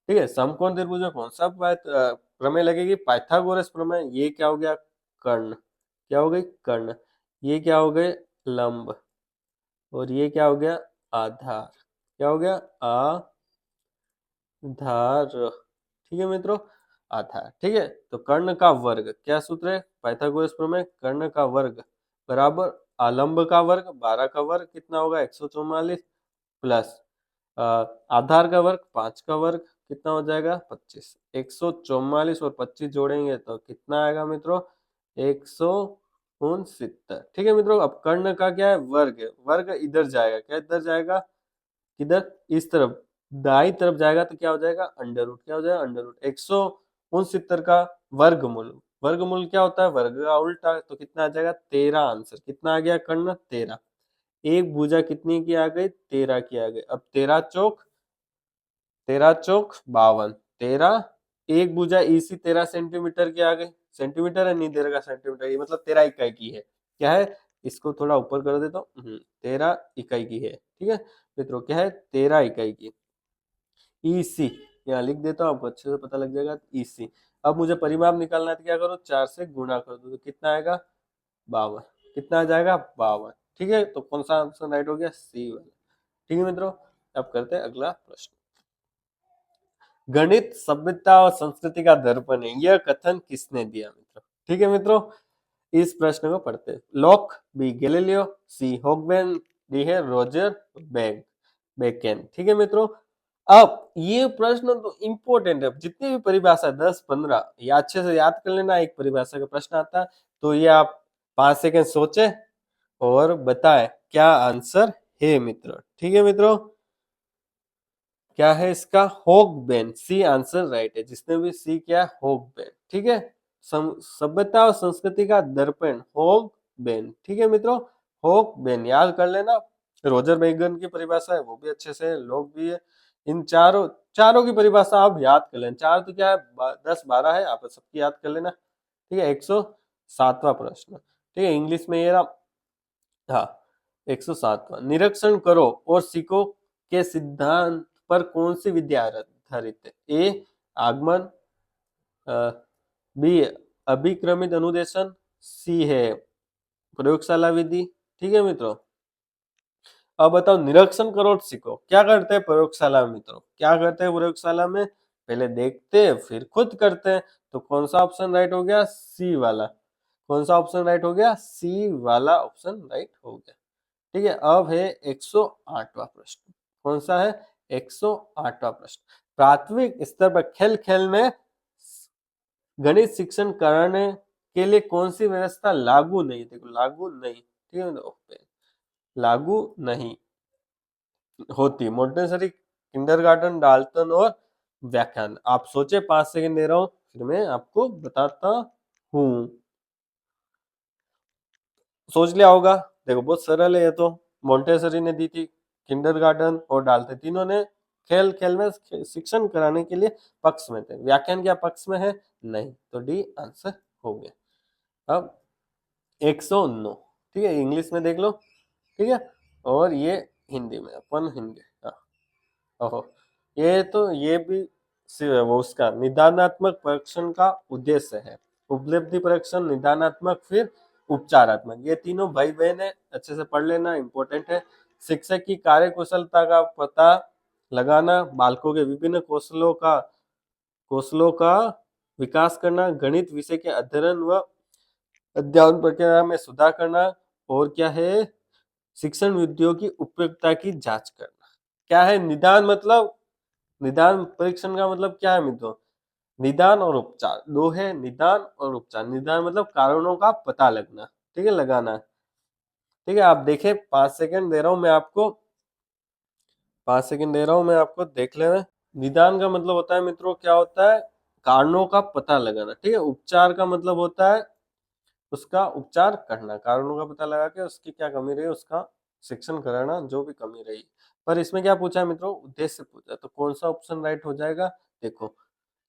ठीक है। समकोण त्रिभुज में कौन सा प्रमेय लगेगी? पाइथागोरस प्रमेय। ये क्या हो गया? कर्ण। क्या हो गई? कर्ण। ये क्या हो गए? लंब। और ये क्या हो गया? आधार। क्या हो गया? आधार, ठीक है मित्रों, आधार, ठीक है। तो कर्ण का वर्ग, क्या सूत्र है पाइथागोरस प्रमेय? कर्ण का वर्ग बराबर आलंब का वर्ग, 12 का वर्ग कितना होगा? 144, प्लस आधार का वर्ग 5 का वर्ग कितना हो जाएगा? 25। 144 और 25 जोड़ेंगे तो कितना आएगा मित्रों? 169, ठीक है मित्रों। अब कर्ण का क्या है? वर्ग है। वर्ग इधर जाएगा, क्या इधर जाएगा? किधर? इस तरफ, दाई तरफ जाएगा तो क्या हो जाएगा? Under root. क्या हो जाएगा? Under root. 169 का वर्गमूल, वर्गमूल क्या होता है? वर्ग का उल्टा, तो कितना आ जाएगा? 13। आंसर कितना आ गया? कर्ण 13। एक भुजा कितनी की आ गई? 13 की आ गई। अब 13 चौक 52, 13, एक भुजा इसी 13 सेंटीमीटर की आ गई। सेंटीमीटर है, नहीं दे रखा सेंटीमीटर, ये मतलब 13 इकाई की है। क्या है? इसको थोड़ा ऊपर कर देता हूँ। 13 इकाई की है, ठीक है मित्रों। क्या है? 13 इकाई की। ईसी यहाँ लिख देता हूँ, आपको अच्छे से पता लग जाएगा। ईसी। अब मुझे परिमाप निकालना है तो क्या करो? 4 से गुणा कर दो तो कितना आएगा? 52। कितना आ जाएगा? 52, ठीक है। तो कौन सा आंसर राइट हो गया? सी वाला, ठीक है मित्रों। अब करते हैं अगला प्रश्न। गणित सभ्यता और संस्कृति का दर्पण है, यह कथन किसने दिया मित्रों? ठीक है मित्रों, इस प्रश्न को पढ़ते हैं। लॉक, बी गैलीलियो, सी हॉगबेन, डी है रोजर बेकन, ठीक है मित्रों। अब ये प्रश्न तो इंपॉर्टेंट है, जितनी भी परिभाषा 10-15 या अच्छे से याद कर लेना। एक परिभाषा का प्रश्न आता है तो ये आप 5 सेकंड सोचे और बताएं क्या आंसर है मित्रों, ठीक है मित्रों। क्या है इसका? होगबेन, सी आंसर राइट है। जिसने भी सी किया होगबेन, ठीक है। सभ्यता और संस्कृति का दर्पण, होगबेन, ठीक है मित्रों। होगबेन याद कर लेना। रोजर बेगन की परिभाषा है, वो भी अच्छे से, लोग भी है। इन चारों चारों की परिभाषा आप याद कर लेना। चार तो क्या है, 10-12 है, आप सबकी याद कर लेना, ठीक है। 107वां प्रश्न, ठीक है, इंग्लिश में ये रहा। हाँ, 107वां। निरीक्षण करो और सीखो के सिद्धांत पर कौन सी विद्या आधारित है? ए आगमन, बी अभिक्रमित अनुदेशन, सी है प्रयोगशाला विधि, ठीक है मित्रों। अब बताओ, निरीक्षण करो और सीखो क्या करते हैं प्रयोगशाला में मित्रों? क्या करते हैं प्रयोगशाला में? पहले देखते हैं फिर खुद करते हैं। तो कौन सा ऑप्शन राइट हो गया? सी वाला। कौन सा ऑप्शन राइट हो गया? सी वाला ऑप्शन राइट हो गया, ठीक है। अब है 108वां प्रश्न। कौन सा है? 108वां प्रश्न। प्राथमिक स्तर पर खेल खेल में गणित शिक्षण कराने के लिए कौन सी व्यवस्था लागू नहीं? देखो, लागू नहीं, ठीक है, लागू नहीं होती। मोंटेसरी, किंडरगार्टन, डाल्टन और व्याख्यान। आप सोचे, 5 सेकंड दे रहा हूं, फिर मैं आपको बताता हूं। सोच लिया होगा। देखो, बहुत सरल है ये तो। मोंटेसरी ने दी थी, किंडरगार्टन और डाल्टन, तीनों ने खेल खेल में शिक्षण कराने के लिए पक्ष में थे। व्याख्यान क्या पक्ष में है? नहीं, तो डी आंसर हो गया। अब 109, ठीक है, इंग्लिश में देख लो, ठीक है, और ये हिंदी में, अपन हिंदी। हाँ, ओहो, ये तो ये भी वो उसका निदानात्मक परीक्षण का उद्देश्य है। उपलब्धि परीक्षण, निदानात्मक, फिर उपचारात्मक। ये तीनों भाई बहन है, अच्छे से पढ़ लेना, इंपॉर्टेंट है। शिक्षक की कार्य कुशलता का पता लगाना, बालकों के विभिन्न कौशलों का विकास करना, गणित विषय के अध्ययन व अध्यापन प्रक्रिया में सुधार करना, और क्या है, शिक्षण विधियों की उपयुक्तता की जांच करना। क्या है निदान? मतलब निदान परीक्षण का मतलब क्या है मित्रों? निदान और उपचार दो है, निदान और उपचार। निदान मतलब कारणों का पता लगना, ठीक है, लगाना। ठीक है, आप देखें, 5 सेकंड दे रहा हूं मैं आपको, 5 सेकंड दे रहा हूं मैं आपको, देख लेना। निदान का मतलब होता है मित्रों, क्या होता है? कारणों का पता लगाना। ठीक है, उपचार का मतलब होता है उसका उपचार करना, कारणों का पता लगा के उसकी क्या कमी रही उसका शिक्षण कराना, जो भी कमी रही। पर इसमें क्या पूछा है मित्रों? उद्देश्य पूछा, तो कौन सा ऑप्शन राइट हो जाएगा? देखो,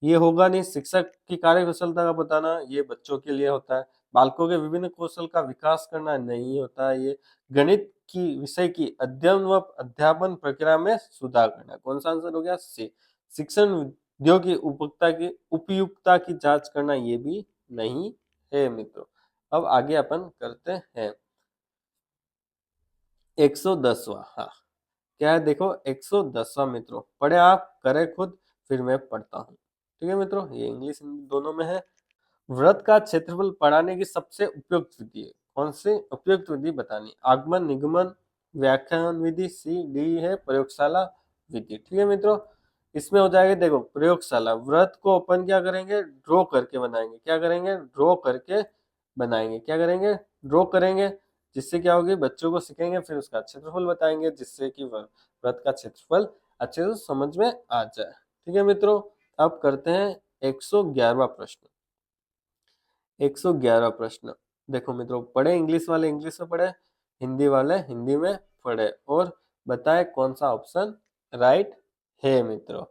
ये होगा नहीं। शिक्षक की कार्य कुशलता का बताना, ये बच्चों के लिए होता है। बालकों के विभिन्न कौशल का विकास करना नहीं होता है ये। गणित की विषय की अध्ययन व अध्यापन प्रक्रिया में सुधार करना, कौन सा आंसर हो गया? सी। शिक्षण विधियों की उपयुक्तता की जांच करना, ये भी नहीं है मित्रों। अब आगे अपन करते हैं 110वां। हाँ, क्या है देखो, 110वां मित्रों, पढ़े आप, करे खुद, फिर मैं पढ़ता हूँ। ठीक है मित्रों, ये इंग्लिश हिंदी दोनों में है। वृत्त का क्षेत्रफल पढ़ाने की सबसे उपयुक्त विधि है, कौन सी उपयुक्त विधि बतानी? आगमन, निगमन, व्याख्यान विधि, सी, डी है प्रयोगशाला विधि। ठीक है मित्रों, इसमें हो जाएगा, देखो प्रयोगशाला। वृत्त को अपन क्या करेंगे? ड्रॉ करके बनाएंगे। क्या करेंगे? ड्रॉ करके बनाएंगे। क्या करेंगे? ड्रॉ करेंगे, जिससे क्या होगी, बच्चों को सिखाएंगे, फिर उसका क्षेत्रफल बताएंगे, जिससे कि वृत्त का क्षेत्रफल अच्छे से समझ में आ जाए। ठीक है मित्रों, अब करते हैं 111वां प्रश्न। 111वां प्रश्न, देखो मित्रों, पढ़े इंग्लिश वाले इंग्लिश में पढ़े, हिंदी वाले हिंदी में पढ़े, और बताए कौन सा ऑप्शन राइट है मित्रों।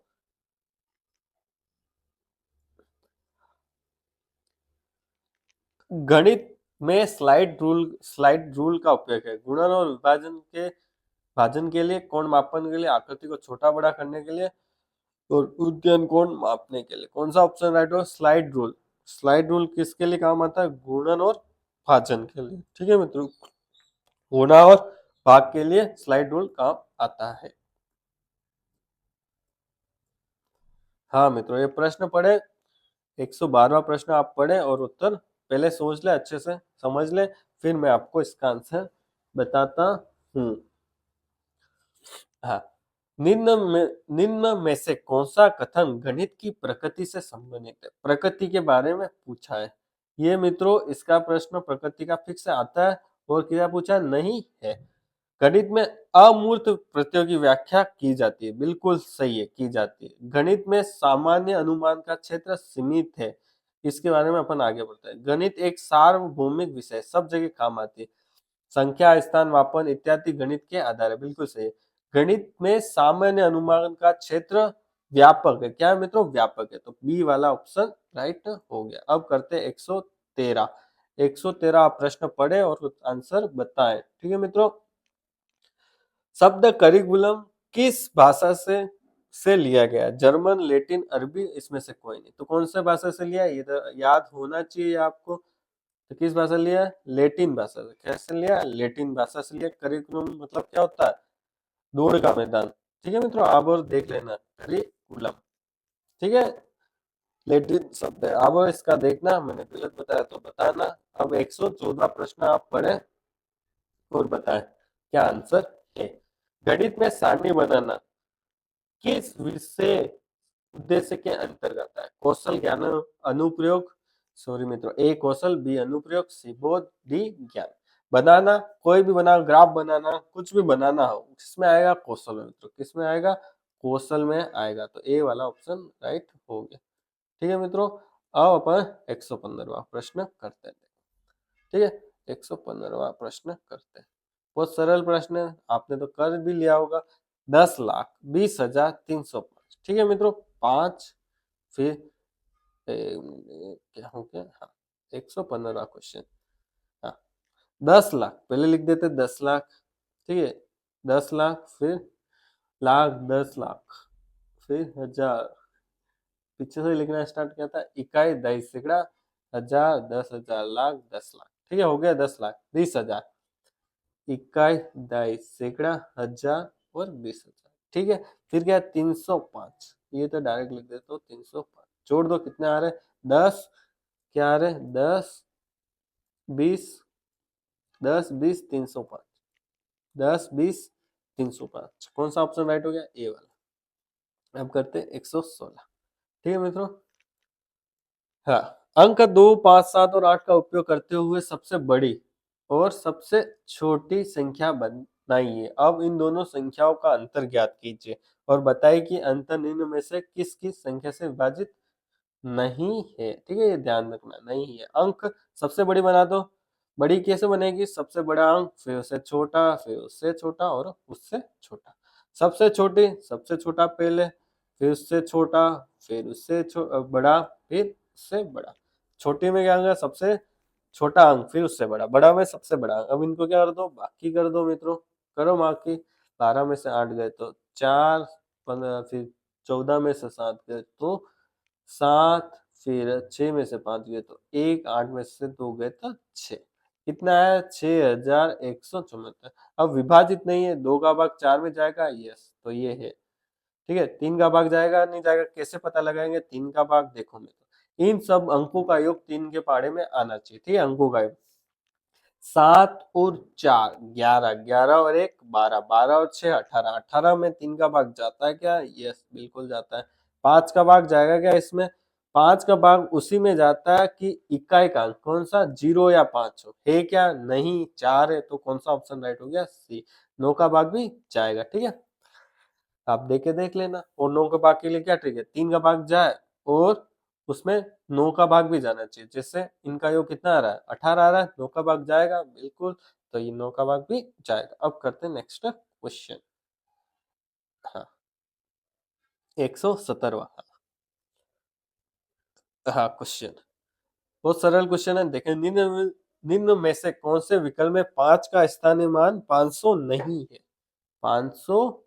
गणित में स्लाइड रूल का उपयोग है। गुणन और भाजन के लिए, कोण मापन के लिए, आकृति को छोटा बड़ा करने के लिए, और उद्यन कोण मापने के लिए। कौन सा ऑप्शन राइट हो? Slide rule. स्लाइड रूल किसके लिए काम आता है? गुणन और भाजन के लिए। ठीक है मित्रों, गुणा और भाग के लिए स्लाइड रूल काम आता है। हाँ मित्रों, ये प्रश्न पढ़े, 112वां प्रश्न आप पढ़े और उत्तर पहले सोच ले, अच्छे से समझ ले, फिर मैं आपको इसका आंसर बताता हूँ। हाँ, निम्न में से कौन सा कथन गणित की प्रकृति से संबंधित है? प्रकृति के बारे में पूछा है ये मित्रों। इसका प्रश्न प्रकृति का फिक्स आता है, और क्या पूछा नहीं है। गणित में अमूर्त प्रत्ययों की व्याख्या की जाती है, बिल्कुल सही है, की जाती है। गणित में सामान्य अनुमान का क्षेत्र सीमित है, इसके बारे में अपन आगे बढ़ते हैं। गणित एक सार्वभौमिक विषय, सब जगह काम आती है। संख्या, स्थान, मापन इत्यादि गणित के आधार है, बिल्कुल सही है। गणित में सामान्य अनुमान का क्षेत्र व्यापक है। क्या है मित्रों? व्यापक है, तो बी वाला ऑप्शन राइट हो गया। अब करते हैं 113। 113 प्रश्न पढ़े और आंसर बताएं। ठीक है मित्रों, शब्द करिकुलम किस भाषा से लिया गया? जर्मन, लैटिन, अरबी, इसमें से कोई नहीं। तो कौन से भाषा से लिया? ये तो याद होना चाहिए आपको। तो किस भाषा लिया? लैटिन भाषा से। कैसे लिया? लैटिन भाषा से लिया। करिकुलम मतलब क्या होता है? दौड़ का मैदान। ठीक है मित्रों, आप और देख लेना करिकुलम। ठीक है, लैटिन शब्द है। अब इसका देखना, मैंने गलत बताया तो बताना। अब 114 प्रश्न आप पढ़े और बताएं क्या आंसर है। गणित में सारणी बनाना किस विषय उद्देश्य के अंतर्गत है? कौशल, ज्ञान, अनुप्रयोग, सॉरी मित्रों, ए कौशल, बी अनुप्रयोग, सी बोध, डी ज्ञान। बनाना, कोई भी बनाना, ग्राफ बनाना, कुछ भी बनाना हो, किसमें आएगा? कौशल में मित्रों। किसमें आएगा? कौशल में आएगा, तो ए वाला ऑप्शन राइट हो गया। ठीक है मित्रों, अब अपन 115वां प्रश्न करते हैं। ठीक है, 115वां प्रश्न करते हैं। बहुत सरल प्रश्न है, आपने तो कर भी लिया होगा। 10,20,305। ठीक है मित्रों, 5 फिर क्या हो गया? हाँ, 115वां क्वेश्चन। हाँ, 10 लाख पहले लिख देते, 10 लाख। ठीक है, 10 लाख, फिर लाख, 10 लाख, फिर हजार। पीछे से लिखना स्टार्ट किया था। इकाई, दही, सैकड़ा, हजार, 10,000, लाख, 10 लाख। ठीक है, हो गया 10 लाख, 20,000, इकाई, दहाई, सैकड़ा, हजार और 20,000। ठीक है, फिर क्या 305, ये तो डायरेक्ट लिख देते हो 305, जोड़ दो कितने आ रहे, 10, क्या आ रहे, 10, 20, 10, 20, 305, 10, 20, 305, कौन सा ऑप्शन राइट हो गया, ए वाला। अब करते 116। ठीक है मित्रों, हाँ, अंक 2, 5, 7 और 8 का उपयोग करते हुए सबसे बड़ी और सबसे छोटी संख्या बनाइए। अब इन दोनों संख्याओं का अंतर ज्ञात कीजिए और बताइए कि अंतर निम्न में से किस किस संख्या से विभाजित नहीं है। ठीक है, ये ध्यान रखना, नहीं है। अंक सबसे बड़ी बना दो, बड़ी कैसे बनेगी, सबसे बड़ा अंक, फिर उससे छोटा, फिर उससे छोटा और उससे छोटा। सबसे छोटी, सबसे छोटा पहले, फिर उससे छोटा, फिर उससे बड़ा, फिर उससे बड़ा। छोटी में क्या होगा, सबसे छोटा अंक, फिर उससे बड़ा, बड़ा में सबसे बड़ा अंक। अब इनको क्या कर दो, बाकी कर दो मित्रों, करो बाकी। 12 में से 8 गए तो 4, 15, फिर 14 में से 7 गए तो 7, फिर 6 में से 5 गए तो 1, 8 में से 2 गए तो 6। कितना है, 6,174। अब विभाजित नहीं है, 2 का भाग 4 में जाएगा, यस, तो ये है। ठीक है, 3 का भाग जाएगा नहीं जाएगा, कैसे पता लगाएंगे, 3 का भाग देखो मित्रों, इन सब अंकों का योग 3 के पहाड़े में आना चाहिए। ठीक है, अंकों का योग 7 और 4 11, 11 और 1 12, 12 और 6 18, 18 में 3 का भाग जाता है क्या, यस बिल्कुल जाता है। 5 का भाग जाएगा क्या इसमें, 5 का भाग उसी में जाता है कि इकाई का अंक कौन सा, 0 या 5 हो, है क्या, नहीं, 4 है, तो कौन सा ऑप्शन राइट हो गया, सी। 9 का भाग भी जाएगा। ठीक है, आप देख लेना, और 9 का भाग के लिए क्या ट्रिक है, 3 का भाग जाए और उसमें 9 का भाग भी जाना चाहिए, जिससे इनका योग कितना आ रहा है, 18 आ रहा है, 9 का भाग जाएगा बिल्कुल, तो ये 9 का भाग भी जाएगा। अब करते हैं नेक्स्ट क्वेश्चन। हाँ, 117वां। हाँ, क्वेश्चन बहुत सरल क्वेश्चन है, देखें, निम्न निम्न में से कौन से विकल्प में 5 का स्थानीय मान 500 नहीं है, 500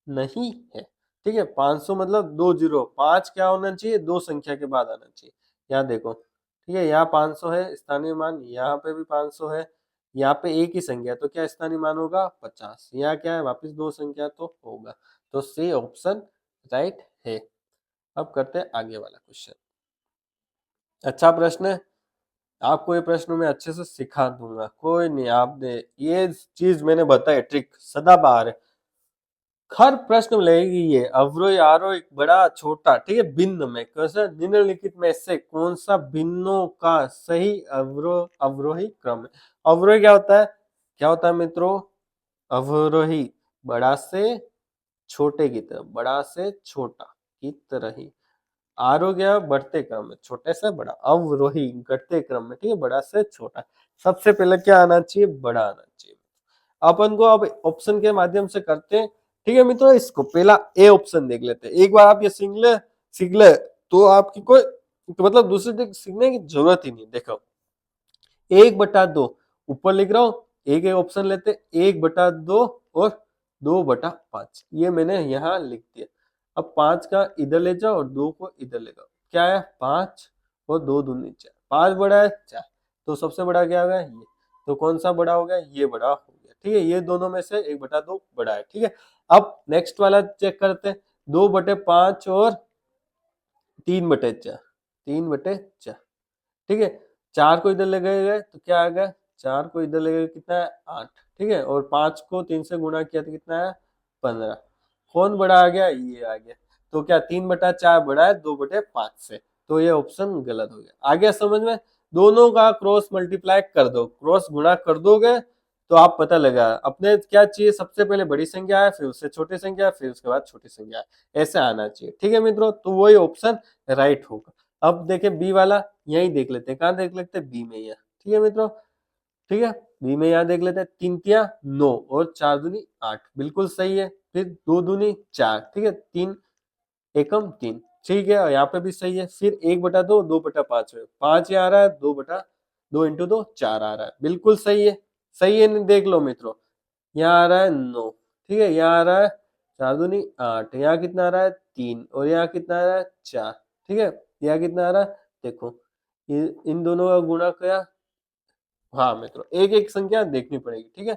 नहीं है। ठीक है, 500 मतलब 2 जीरो, 5 क्या होना चाहिए, दो संख्या के बाद आना चाहिए। यहाँ देखो, ठीक है, यहाँ 500 है स्थानीय मान, यहाँ पे भी 500 है, यहाँ पे एक ही संख्या, तो क्या स्थानीय मान होगा 50। यहाँ क्या है, वापस दो संख्या तो होगा, तो सी ऑप्शन राइट है। अब करते हैं आगे वाला क्वेश्चन। अच्छा प्रश्न है, आपको ये प्रश्न मैं अच्छे से सिखा दूंगा, कोई नहीं, आपने ये चीज मैंने बताई, ट्रिक सदाबहार है, हर प्रश्न में लगेगी ये, अवरोही आरोही बड़ा छोटा। ठीक है, भिन्न में कैसे, निम्नलिखित में से कौन सा भिन्नों का सही अवरोही क्रम है। अवरोही क्या होता है, क्या होता है मित्रों, अवरोही बड़ा से छोटे की तरफ, बड़ा से छोटा की तरह ही, आरोग्य बढ़ते क्रम में, छोटे से बड़ा, अवरोही घटते क्रम में। ठीक है, बड़ा से छोटा, सबसे पहले क्या आना चाहिए, बड़ा आना चाहिए। अपन को अब ऑप्शन के माध्यम से करते हैं। ठीक है मित्रों, इसको पहला ए ऑप्शन देख लेते हैं, एक बार आप ये सीख ले तो आपकी कोई मतलब दूसरे ट्रिक सीखने की जरूरत ही नहीं। देखो, 1/2 ऊपर लिख रहा हूं, एक एक ऑप्शन लेते, 1/2 और 2/5, ये मैंने यहाँ लिख दिया। अब 5 का इधर ले जाओ और 2 को इधर ले जाओ, क्या है, 5 और 2 दूनी 4, 5 बड़ा है 4, तो सबसे बड़ा क्या होगा, ये, तो कौन सा बड़ा हो गया, ये बड़ा हो गया। ठीक है, ये दोनों में से 1/2 बड़ा है। ठीक है, अब नेक्स्ट वाला चेक करते हैं, 2/5 और 3/4, 3/4। ठीक है, 4 को इधर ले गए तो क्या आ गया, 4 को इधर ले गए कितना है, 8। ठीक है, और 5 को 3 से गुणा किया तो कितना है, 15। कौन बड़ा आ गया, ये आ गया, तो क्या 3/4 बड़ा है 2/5 से, तो ये ऑप्शन गलत हो गया। आ गया समझ में, दोनों का क्रॉस मल्टीप्लाई कर दो, क्रॉस गुणा कर दोगे तो आप पता लगा, अपने क्या चाहिए, सबसे पहले बड़ी संख्या है, फिर उससे छोटी संख्या, फिर उसके बाद छोटी संख्या, ऐसे आना चाहिए। ठीक है मित्रों, तो वही ऑप्शन राइट होगा। अब देखे बी वाला, यही देख लेते हैं, कहाँ देख लेते हैं, बी में यहाँ। ठीक है मित्रों, ठीक है, बी में यहाँ देख लेते हैं, 3 तिया 9 और 4 दूनी 8, बिल्कुल सही है। फिर 2 दूनी 4, ठीक है, 3 एकम 3, ठीक है, और यहाँ पे भी सही है। फिर 1/2 2/5 है, 5 आ रहा है, 2/2 इंटू 2 4 आ रहा है, बिल्कुल सही है। सही है, नहीं देख लो मित्रों, यहाँ आ रहा है 9, ठीक है, यहाँ आ रहा है 4 दूनी 8, यहाँ कितना आ रहा है 3, और यहाँ कितना आ रहा है 4। ठीक है, यहाँ कितना आ रहा है देखो, इन दोनों का गुणा क्या, हाँ मित्रों एक एक संख्या देखनी पड़ेगी, ठीक है।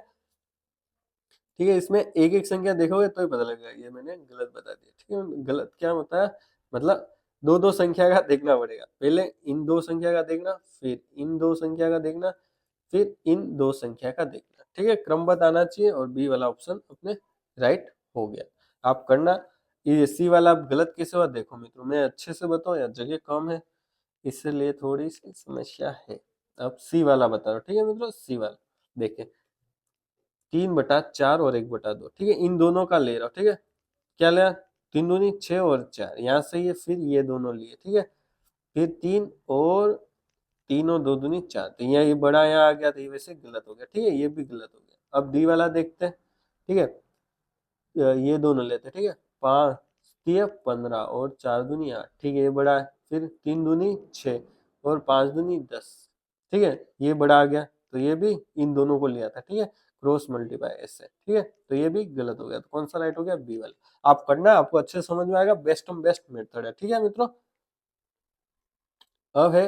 ठीक है, इसमें एक एक संख्या देखोगे तो ही पता लगेगा, ये मैंने गलत बता दिया, ठीक है। गलत क्या होता है, मतलब दो दो संख्या का देखना पड़ेगा, पहले इन दो संख्या का देखना, फिर इन दो संख्या का देखना, फिर इन दो संख्या का देखना, ठीक है। क्रमबद्ध आना चाहिए, और बी वाला ऑप्शन अपने राइट हो गया। आप करना, ये सी वाला गलत कैसे हुआ देखो मित्रों, मैं अच्छे से बताऊं यार, जगह कम है इसलिए थोड़ी सी समस्या है। अब सी वाला बता रहा हूं, ठीक है मित्रों। सी वाला देखे 3/4 और 1/2, ठीक है, इन दोनों का ले रहा हूं, ठीक है। क्या लिया, 3 दूनी 6 और 4 यहाँ से ये, फिर ये दोनों लिए, ठीक है। फिर 3 और 2 दूनी 4, तो यहाँ ये बड़ा यहाँ आ गया, तो ये वैसे गलत हो गया, ठीक है, ये भी गलत हो गया। अब डी वाला देखते हैं, ठीक है। ये दोनों लेते हैं, ठीक है। 5×3 = 15 और 4 दूनी 8, ठीक है, ये बड़ा है। फिर 3 दूनी 6 और 5 दूनी 10, ठीक है, ये बड़ा आ गया, तो ये भी इन दोनों को लिया था, ठीक है, क्रॉस मल्टीप्लाई ऐसे, ठीक है। तो ये भी गलत हो गया, तो कौन सा राइट हो गया, बी वाला। आप करना, आपको अच्छे समझ में आएगा, बेस्ट ऑफ बेस्ट मेथड है, ठीक है मित्रों। अब है,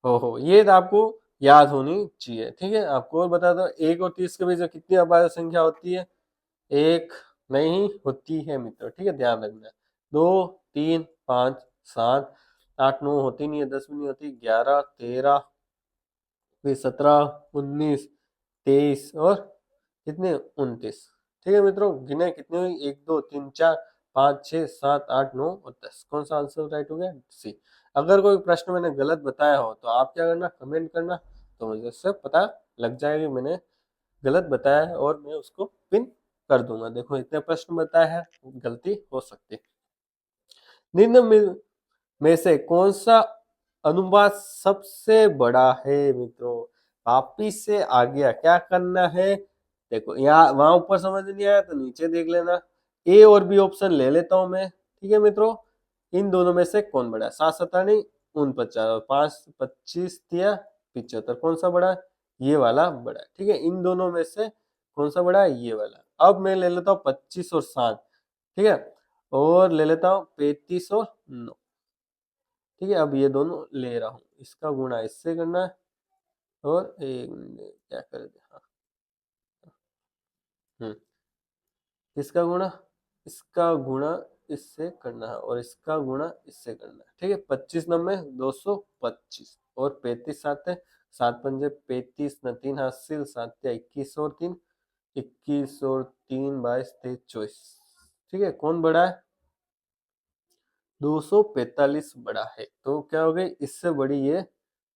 हो ये तो आपको याद होनी चाहिए, ठीक है। आपको और बता दो, 1 और 30 के बीच में कितनी अभाज्य संख्या होती है, एक नहीं होती है मित्रों, ठीक है, ध्यान रखना। 2, 3, 5, 7, 8, 9 होती नहीं है, 10 भी नहीं होती, 11, 13, फिर 17, 19, 23 और कितने, 29, ठीक है मित्रों। गिने कितनी हुई, 1, 2, 3, 4, 5, 6, 7, 8, 9 और 10, कौन सा आंसर राइट हो गया, सी। अगर कोई प्रश्न मैंने गलत बताया हो तो आप क्या करना, कमेंट करना, तो मुझे उससे पता लग जाएगा कि मैंने गलत बताया है, और मैं उसको पिन कर दूंगा। देखो इतने प्रश्न बताए हैं, गलती हो सकती है। निम्न में से कौन सा अनुपात सबसे बड़ा है मित्रों, वापिस से आ गया, क्या करना है, देखो यहाँ वहां ऊपर समझ नहीं आया तो नीचे देख लेना। ए और बी ऑप्शन ले लेता हूं मैं, ठीक है मित्रों। इन दोनों में से कौन बड़ा है, 7×7 = 49 और 5×25 = 75, कौन सा बड़ा है, ये वाला बड़ा है, ठीक है। इन दोनों में से कौन सा बड़ा है, ये वाला। अब मैं ले लेता हूँ 25 और 7, ठीक है, और ले लेता हूँ 35 और 9, ठीक है। अब ये दोनों ले रहा हूँ, इसका गुणा इससे करना है, और एक मिनट क्या कर दे, हाँ, इसका गुणा, इसका गुणा इससे करना है, और इसका गुणा इससे करना है, ठीक है। 25×9 = 225 और 35 7 35 न 3 हासिल 7×21 और 3 21 और 3 22 23 24, ठीक है। कौन बड़ा है, 245 बड़ा है, तो क्या हो गई, इससे बड़ी ये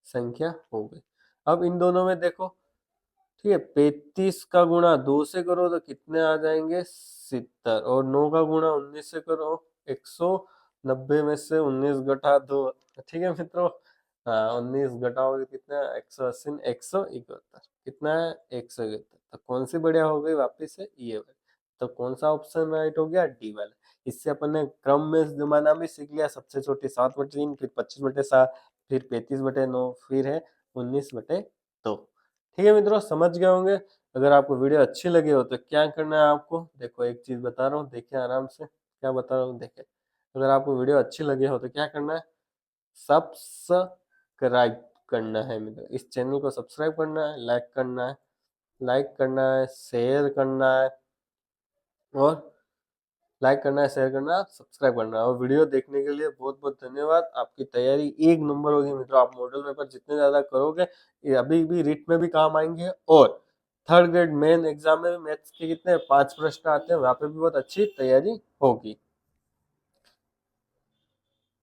संख्या हो गई। अब इन दोनों में देखो, ठीक है, 35 का गुणा 2 से करो तो कितने आ जाएंगे, 70, और 9 का गुणा 19 से करो, 190 में से 19 घटा दो, ठीक है मित्रों। हाँ 19 घटाओगे कितना, 180, 171, कितना है, 171, तो कौन सी बढ़िया हो गई, वापिस से ये वाली। तो कौन सा ऑप्शन राइट हो गया, डी वाला। इससे अपन ने क्रम में जमाना भी सीख लिया, सबसे छोटी 7/3, फिर 25/7, फिर 35/9, फिर है 19/2, ठीक है मित्रों, समझ गए होंगे। अगर आपको वीडियो अच्छी लगी हो तो क्या करना है आपको, देखो एक चीज बता रहा हूँ, देखिए आराम से क्या बता रहा हूँ, देखे। अगर आपको वीडियो अच्छी लगी हो तो क्या करना है, सब्सक्राइब करना है मित्रों, इस चैनल को सब्सक्राइब करना है, लाइक करना है, शेयर करना है, और लाइक करना है, शेयर करना है, सब्सक्राइब करना है। और वीडियो देखने के लिए बहुत बहुत धन्यवाद। आपकी तैयारी एक नंबर होगी मित्रों, आप मॉडल पेपर जितने ज्यादा करोगे ये अभी भी रिट में भी काम आएंगे, और थर्ड ग्रेड मेन एग्जाम में भी मैथ्स के कितने 5 प्रश्न आते हैं, वहां पे भी बहुत अच्छी तैयारी होगी।